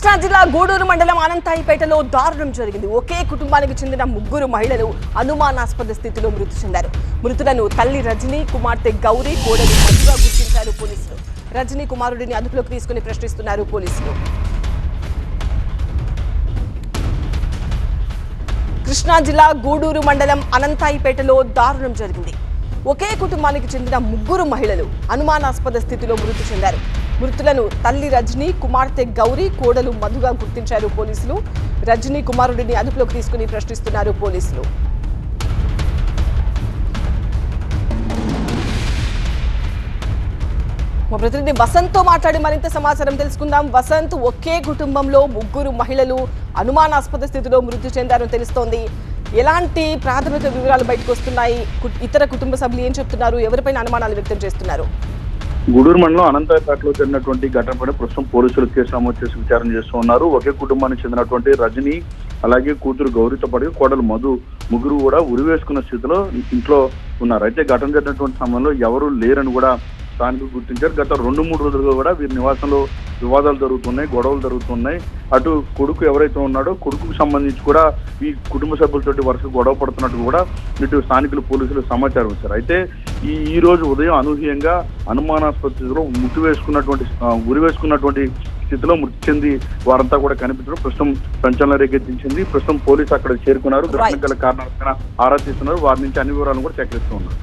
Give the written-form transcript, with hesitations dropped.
కృష్ణా జిల్లా గూడూరు మండలం అనంతాయిపేటలో దారుణం జరిగింది. ఒకే కుటుంబానికి చెందిన ముగ్గురు మహిళలు అనుమానాస్పద స్థితిలో మృతి చెందారు. మృతులను తల్లి రజనీ, కుమార్తె గౌరీ, కోడలు మధుగా గుర్తించారు పోలీసులు. రజనీ కుమారుడిని అదుపులోకి తీసుకుని ప్రశ్నిస్తున్నారు పోలీసులు. కృష్ణా జిల్లా గూడూరు మండలం అనంతాయిపేటలో దారుణం జరిగింది. ఒకే కుటుంబానికి చెందిన ముగ్గురు మహిళలు అనుమానాస్పద స్థితిలో మృతి చెందారు. మృతులను తల్లి రజనీ, కుమార్తె గౌరీ, కోడలు మధుగా గుర్తించారు పోలీసులు. రజనీ కుమారుడిని అదుపులోకి తీసుకుని ప్రశ్నిస్తున్నారు పోలీసులు. మా ప్రతినిధి వసంత్ తో మాట్లాడి మరింత సమాచారం తెలుసుకుందాం. వసంత్, ఒకే కుటుంబంలో ముగ్గురు మహిళలు అనుమానాస్పద స్థితిలో మృతి చెందారని తెలుస్తోంది. ఎలాంటి ప్రాథమిక వివరాలు బయటకు వస్తున్నాయి? ఇతర కుటుంబ సభ్యులు ఏం చెప్తున్నారు? ఎవరిపైన అనుమానాలు వ్యక్తం చేస్తున్నారు? గూడూరు మండలం అనంతాయిపేటలో జరిగినటువంటి ఘటనపై ప్రస్తుతం పోలీసులు కేసు నమోదు చేసి విచారణ చేస్తూ ఉన్నారు. ఒకే కుటుంబానికి చెందినటువంటి రజనీ, అలాగే కూతురు గౌరీతో పాటు కోడలు మధు ముగ్గురు కూడా ఉరివేసుకున్న స్థితిలో ఇంట్లో ఉన్నారు. అయితే ఘటన జరిగినటువంటి సమయంలో ఎవరు లేరని కూడా స్థానికులు గుర్తించారు. గత 2-3 రోజులుగా కూడా వీరి నివాసంలో వివాదాలు జరుగుతున్నాయి, గొడవలు జరుగుతున్నాయి. అటు కొడుకు ఎవరైతే ఉన్నాడో కొడుకుకు సంబంధించి కూడా ఈ కుటుంబ సభ్యులతోటి వరుస గొడవ పడుతున్నట్టు కూడా ఇటు స్థానికులు పోలీసులు సమాచారం ఇచ్చారు. అయితే ఈ రోజు ఉదయం అనూహ్యంగా అనుమానాస్పద స్థితిలో ఉరి వేసుకున్నటువంటి స్థితిలో మృతి చెంది వారంతా కూడా కనిపించడం ప్రస్తుతం సంచలనం రేకెత్తించింది. ప్రస్తుతం పోలీసు అక్కడ చేరుకున్నారు. ఘటన గల కారణాల ఆరా తీస్తున్నారు. వారి నుంచి అన్ని వివరాలను కూడా సేకరిస్తూ ఉన్నారు.